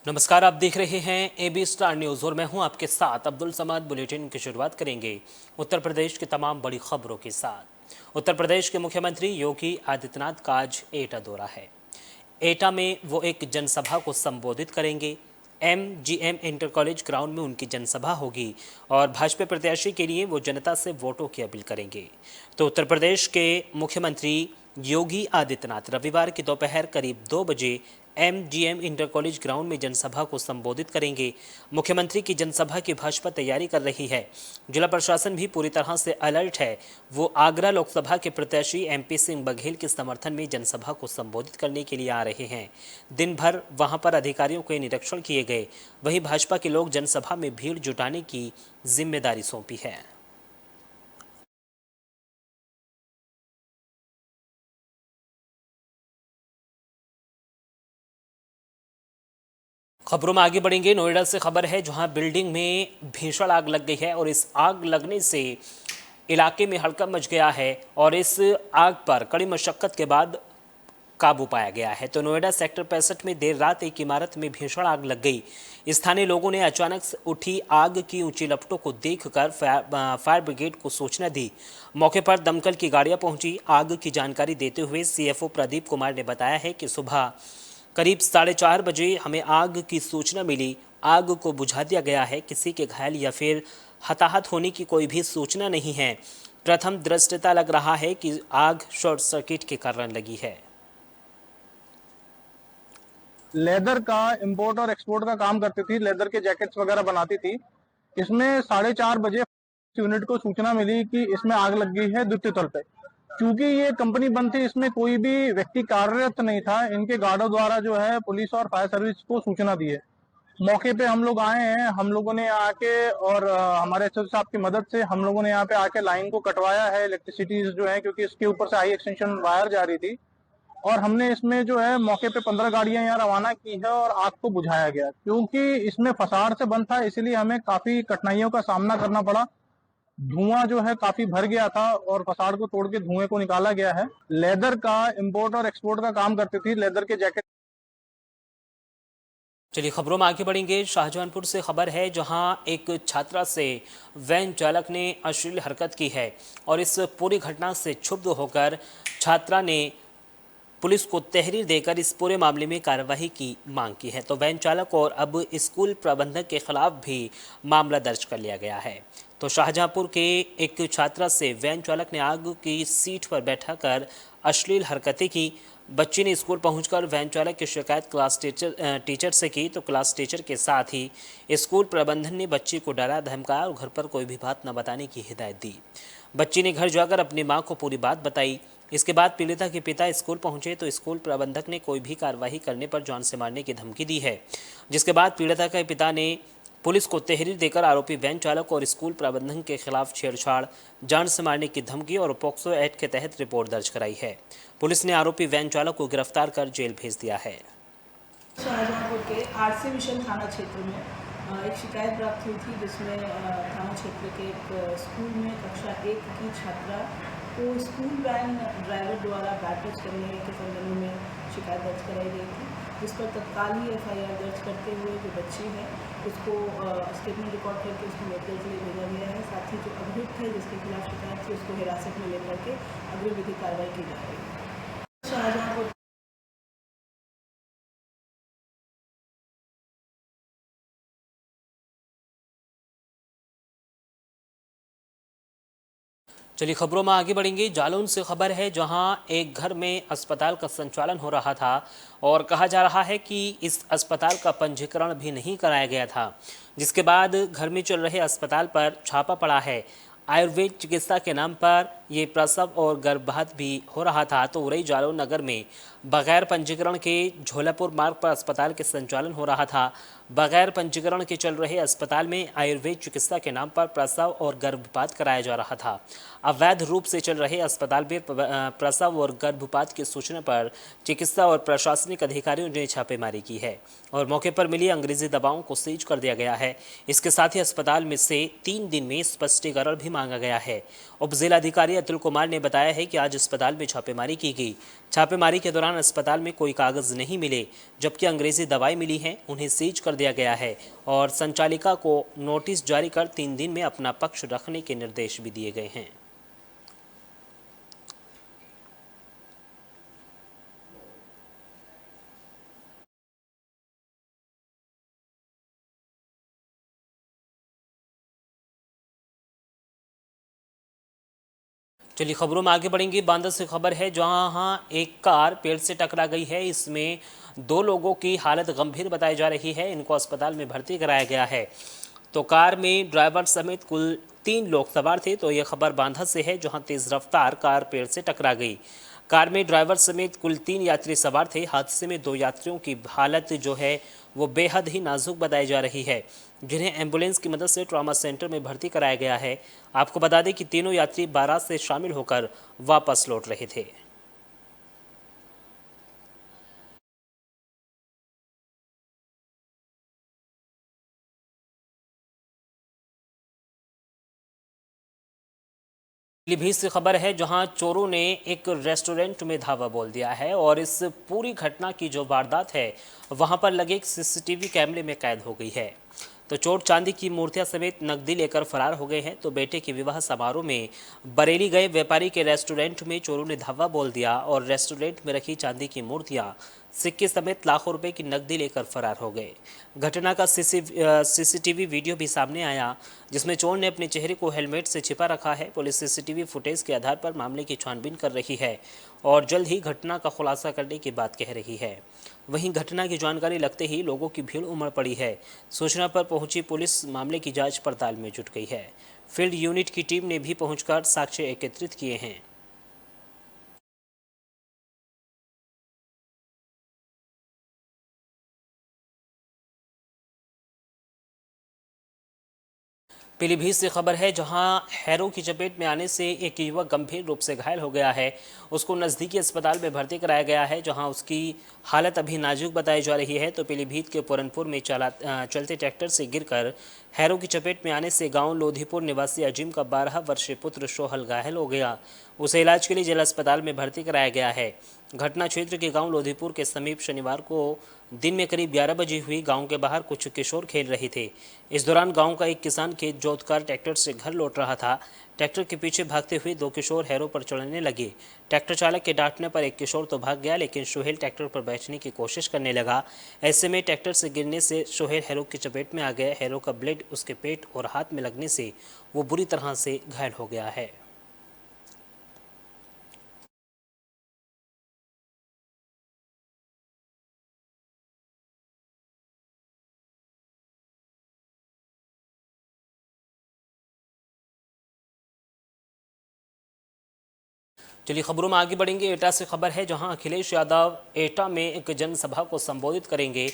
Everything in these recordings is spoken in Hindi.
नमस्कार, आप देख रहे हैं एबी स्टार न्यूज और मैं हूं आपके साथ अब्दुल समाद। बुलेटिन की शुरुआत करेंगे उत्तर प्रदेश की तमाम बड़ी खबरों के साथ। उत्तर प्रदेश के मुख्यमंत्री योगी आदित्यनाथ का आज एटा दौरा है। एटा में वो एक जनसभा को संबोधित करेंगे। MGM इंटर कॉलेज ग्राउंड में उनकी जनसभा होगी और भाजपा प्रत्याशी के लिए वो जनता से वोटों की अपील करेंगे। तो उत्तर प्रदेश के मुख्यमंत्री योगी आदित्यनाथ रविवार की दोपहर करीब 2 बजे MGM इंटर कॉलेज ग्राउंड में जनसभा को संबोधित करेंगे। मुख्यमंत्री की जनसभा की भाजपा तैयारी कर रही है। जिला प्रशासन भी पूरी तरह से अलर्ट है। वो आगरा लोकसभा के प्रत्याशी MP सिंह बघेल के समर्थन में जनसभा को संबोधित करने के लिए आ रहे हैं। दिन भर वहां पर अधिकारियों के निरीक्षण किए गए। वहीं भाजपा के लोग जनसभा में भीड़ जुटाने की जिम्मेदारी सौंपी है। खबरों में आगे बढ़ेंगे। नोएडा से खबर है जहां बिल्डिंग में भीषण आग लग गई है और इस आग लगने से इलाके में हड़कंप मच गया है और इस आग पर कड़ी मशक्कत के बाद काबू पाया गया है। तो नोएडा सेक्टर 65 में देर रात एक इमारत में भीषण आग लग गई। स्थानीय लोगों ने अचानक से उठी आग की ऊंची लपटों को देखकर फायर ब्रिगेड को सूचना दी। मौके पर दमकल की गाड़ियां पहुंची। आग की जानकारी देते हुए CFO प्रदीप कुमार ने बताया है कि सुबह करीब 4:30 बजे हमें आग की सूचना मिली। आग को बुझा दिया गया है। किसी के घायल या फिर हताहत होने की कोई भी सूचना नहीं है। प्रथम दृष्टया लग रहा है कि आग शॉर्ट सर्किट के कारण लगी है। लेदर का इंपोर्ट और एक्सपोर्ट का काम करती थी, लेदर के जैकेट्स वगैरह बनाती थी। इसमें 4:30 बजे यूनिट को सूचना मिली कि इसमें आग लग गई है द्वितीय तल पे। क्योंकि ये कंपनी बंद थी, इसमें कोई भी व्यक्ति कार्यरत नहीं था। इनके गार्डों द्वारा जो है पुलिस और फायर सर्विस को सूचना दी है। मौके पे हम लोग आए हैं। हम लोगों ने आके और हमारे एसओ साहब की मदद से हम लोगों ने यहाँ पे आके लाइन को कटवाया है, इलेक्ट्रिसिटी जो है, क्योंकि इसके ऊपर से हाई एक्सटेंशन वायर जा रही थी। और हमने इसमें जो है मौके पे 15 गाड़ियां यहाँ रवाना की है और आग को बुझाया गया। क्योंकि इसमें फसाड़ से बंद था, इसलिए हमें काफी कठिनाइयों का सामना करना पड़ा। धुआं जो है काफी भर गया था और फसाड़ को तोड़ के धुएं को निकाला गया है। लेदर का इंपोर्ट और एक्सपोर्ट का काम करती थी, लेदर के जैकेट। चलिए खबरों में आगे बढ़ेंगे। शाहजहांपुर से खबर है जहां एक छात्रा से वैन चालक ने अश्लील हरकत की है और इस पूरी घटना से क्षुब्ध होकर छात्रा ने पुलिस को तहरीर देकर इस पूरे मामले में कार्रवाई की मांग की है। तो वैन चालक और अब स्कूल प्रबंधक के खिलाफ भी मामला दर्ज कर लिया गया है। तो शाहजहांपुर के एक छात्रा से वैन चालक ने आग की सीट पर बैठाकर अश्लील हरकतें की। बच्ची ने स्कूल पहुंचकर वैन चालक की शिकायत क्लास टीचर से की। तो क्लास टीचर के साथ ही स्कूल प्रबंधन ने बच्ची को डरा धमकाया और घर पर कोई भी बात न बताने की हिदायत दी। बच्ची ने घर जाकर अपनी मां को पूरी बात बताई। इसके बाद पीड़िता के पिता स्कूल पहुंचे तो स्कूल प्रबंधक ने कोई भी कार्रवाई करने पर जान से मारने की धमकी दी है। जिसके बाद पीड़िता के पिता ने पुलिस को तहरीर देकर आरोपी वैन चालक और स्कूल प्रबंधन के खिलाफ छेड़छाड़, जान से मारने की धमकी और पॉक्सो एक्ट के तहत रिपोर्ट दर्ज कराई है। पुलिस ने आरोपी वैन चालक को गिरफ्तार कर जेल भेज दिया है। शाहजहांपुर के आरसी मिशन थाना क्षेत्र में एक शिकायत प्राप्त हुई थी, जिसमें थाना क्षेत्र के एक स्कूल में कक्षा 1 की छात्रा को स्कूल वैन ड्राइवर द्वारा बैटच करने के संबंध में शिकायत दर्ज कराई गई थी, जिस पर तत्काल ही FIR दर्ज करते हुए जो बच्ची है उसको स्टेटमेंट रिकॉर्ड करके उसको मेडिकल के लिए भेजा गया है। साथ ही जो अभियुक्त है जिसके खिलाफ शिकायत थी उसको हिरासत में लेकर के अग्रिम विधिक कार्रवाई की जा रही है। शाहजहांपुर चलिए खबरों में आगे बढ़ेंगे। जालौन से खबर है जहां एक घर में अस्पताल का संचालन हो रहा था और कहा जा रहा है कि इस अस्पताल का पंजीकरण भी नहीं कराया गया था। जिसके बाद घर में चल रहे अस्पताल पर छापा पड़ा है। आयुर्वेद चिकित्सा के नाम पर ये प्रसव और गर्भपात भी हो रहा था। तो उरई जालौन नगर में बगैर पंजीकरण के झोलापुर मार्ग पर अस्पताल के संचालन हो रहा था। बगैर पंजीकरण के चल रहे अस्पताल में आयुर्वेद चिकित्सा के नाम पर प्रसव और गर्भपात कराया जा रहा था। अवैध रूप से चल रहे अस्पताल में प्रसव और गर्भपात की सूचना पर चिकित्सा और प्रशासनिक अधिकारियों ने छापेमारी की है और मौके पर मिली अंग्रेजी दवाओं को सीज कर दिया गया है। इसके साथ ही अस्पताल में से 3 दिन में स्पष्टीकरण भी मांगा गया है। उप जिलाधिकारी अधिकारी अतुल कुमार ने बताया है कि आज अस्पताल में छापेमारी की गई। छापेमारी के दौरान अस्पताल में कोई कागज नहीं मिले, जबकि अंग्रेजी दवाई मिली है, उन्हें सीज कर दिया गया है और संचालिका को नोटिस जारी कर 3 दिन में अपना पक्ष रखने के निर्देश भी दिए गए हैं। चलिए खबरों में आगे बढ़ेंगे। बांदा से खबर है जहां एक कार पेड़ से टकरा गई है। इसमें 2 लोगों की हालत गंभीर बताई जा रही है, इनको अस्पताल में भर्ती कराया गया है। तो कार में ड्राइवर समेत कुल 3 लोग सवार थे। तो यह खबर बांदा से है जहां तेज रफ्तार कार पेड़ से टकरा गई। कार में ड्राइवर समेत कुल 3 यात्री सवार थे। हादसे में 2 यात्रियों की हालत जो है वो बेहद ही नाजुक बताई जा रही है, जिन्हें एम्बुलेंस की मदद से ट्रॉमा सेंटर में भर्ती कराया गया है। आपको बता दें कि तीनों यात्री बारात से शामिल होकर वापस लौट रहे थे। पीलीभीत से खबर है जहां चोरों ने एक रेस्टोरेंट में धावा बोल दिया है और इस पूरी घटना की जो वारदात है वहां पर लगे एक सीसीटीवी कैमरे में कैद हो गई है। तो चोर चांदी की मूर्तियां समेत नकदी लेकर फरार हो गए हैं। तो बेटे के विवाह समारोह में बरेली गए व्यापारी के रेस्टोरेंट में चोरों ने धावा बोल दिया और रेस्टोरेंट में रखी चांदी की मूर्तियां, सिक्के समेत लाखों रुपए की नकदी लेकर फरार हो गए। घटना का सीसीटीवी वीडियो भी सामने आया, जिसमें चोर ने अपने चेहरे को हेलमेट से छिपा रखा है। पुलिस सीसीटीवी फुटेज के आधार पर मामले की छानबीन कर रही है और जल्द ही घटना का खुलासा करने की बात कह रही है। वहीं घटना की जानकारी लगते ही लोगों की भीड़ उमड़ पड़ी है। सूचना पर पहुंची पुलिस मामले की जांच पड़ताल में जुट गई है। फील्ड यूनिट की टीम ने भी पहुंचकर साक्ष्य एकत्रित किए हैं। पीलीभीत से खबर है जहां हैरो की चपेट में आने से एक युवक गंभीर रूप से घायल हो गया है। उसको नज़दीकी अस्पताल में भर्ती कराया गया है, जहां उसकी हालत अभी नाजुक बताई जा रही है। तो पीलीभीत के पुरनपुर में चलते ट्रैक्टर से गिरकर हैरो की चपेट में आने से गांव लोधीपुर निवासी अजीम का 12 वर्षीय पुत्र सोहल घायल हो गया। उसे इलाज के लिए जिला अस्पताल में भर्ती कराया गया है। घटना क्षेत्र के गांव लोधीपुर के समीप शनिवार को दिन में करीब 11 बजे हुई। गांव के बाहर कुछ किशोर खेल रहे थे। इस दौरान गांव का एक किसान खेत जोतकर ट्रैक्टर से घर लौट रहा था। ट्रैक्टर के पीछे भागते हुए 2 किशोर हैरो पर चढ़ने लगे। ट्रैक्टर चालक के डांटने पर एक किशोर तो भाग गया, लेकिन सोहेल ट्रैक्टर पर बैठने की कोशिश करने लगा। ऐसे में ट्रैक्टर से गिरने से सोहेल हैरो की चपेट में आ गया। हैरो का ब्लेड उसके पेट और हाथ में लगने से वो बुरी तरह से घायल हो गया है। चलिए खबरों में आगे बढ़ेंगे। एटा से खबर है जहां अखिलेश यादव एटा में एक जनसभा को संबोधित करेंगे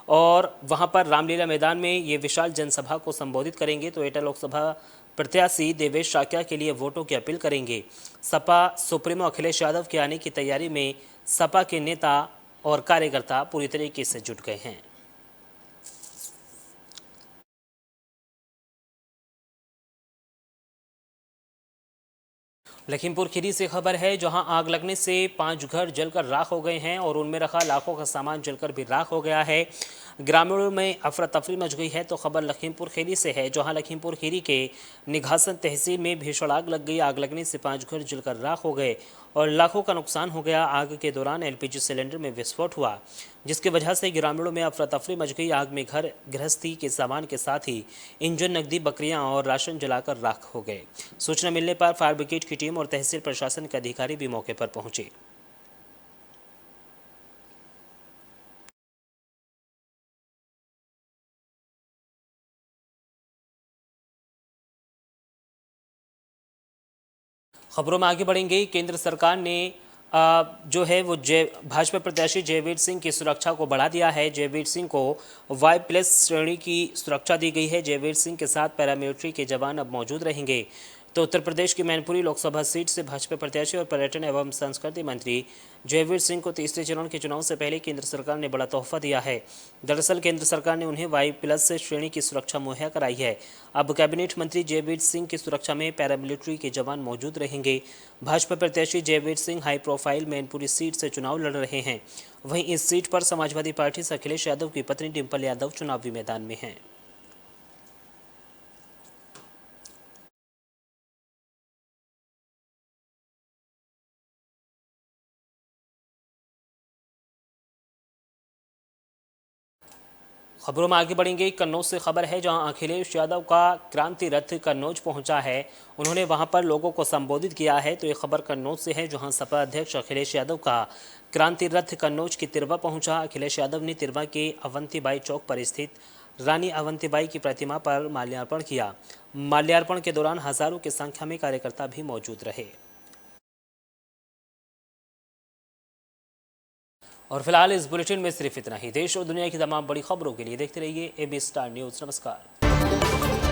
और वहां पर रामलीला मैदान में ये विशाल जनसभा को संबोधित करेंगे। तो एटा लोकसभा प्रत्याशी देवेश शाक्या के लिए वोटों की अपील करेंगे। सपा सुप्रीमो अखिलेश यादव के आने की तैयारी में सपा के नेता और कार्यकर्ता पूरी तरीके से जुट गए हैं। लखीमपुर खीरी से खबर है जहां आग लगने से 5 घर जलकर राख हो गए हैं और उनमें रखा लाखों का सामान जलकर भी राख हो गया है। ग्रामीणों में अफरा तफरी मच गई है। तो खबर लखीमपुर खीरी से है जहां लखीमपुर खीरी के निघासन तहसील में भीषण आग लग गई। आग लगने से 5 घर जलकर राख हो गए और लाखों का नुकसान हो गया। आग के दौरान एलपीजी सिलेंडर में विस्फोट हुआ, जिसकी वजह से ग्रामीणों में अफरा तफरी मच गई। आग में घर गृहस्थी के सामान के साथ ही इंजन, नकदी, बकरियां और राशन जलाकर राख हो गए। सूचना मिलने पर फायर ब्रिगेड की टीम और तहसील प्रशासन के अधिकारी भी मौके पर पहुंचे। खबरों में आगे बढ़ेंगे। केंद्र सरकार ने जो है वो भाजपा प्रत्याशी जयवीर सिंह की सुरक्षा को बढ़ा दिया है। जयवीर सिंह को Y+ श्रेणी की सुरक्षा दी गई है। जयवीर सिंह के साथ पैरामिलिट्री के जवान अब मौजूद रहेंगे। तो उत्तर प्रदेश की मैनपुरी लोकसभा सीट से भाजपा प्रत्याशी और पर्यटन एवं संस्कृति मंत्री जयवीर सिंह को तीसरे चरण के चुनाव से पहले केंद्र सरकार ने बड़ा तोहफा दिया है। दरअसल केंद्र सरकार ने उन्हें वाई+ श्रेणी की सुरक्षा मुहैया कराई है। अब कैबिनेट मंत्री जयवीर सिंह की सुरक्षा में पैरामिलिट्री के जवान मौजूद रहेंगे। भाजपा प्रत्याशी Jaiveer Singh high profile Mainpuri seat से चुनाव लड़ रहे हैं। वहीं इस सीट पर समाजवादी पार्टी से अखिलेश यादव की पत्नी डिंपल यादव चुनावी मैदान में हैं। खबरों में आगे बढ़ेंगे। कन्नौज से खबर है जहां अखिलेश यादव का क्रांति रथ कन्नौज पहुंचा है। उन्होंने वहां पर लोगों को संबोधित किया है। तो ये खबर कन्नौज से है जहां सपा अध्यक्ष अखिलेश यादव का क्रांति रथ कन्नौज की तिरवा पहुंचा। अखिलेश यादव ने तिरवा के अवंतीबाई चौक पर स्थित रानी अवंतीबाई की प्रतिमा पर माल्यार्पण किया। माल्यार्पण के दौरान हजारों की संख्या में कार्यकर्ता भी मौजूद रहे। और फिलहाल इस बुलेटिन में सिर्फ इतना ही। देश और दुनिया की तमाम बड़ी खबरों के लिए देखते रहिए AB स्टार न्यूज़। नमस्कार।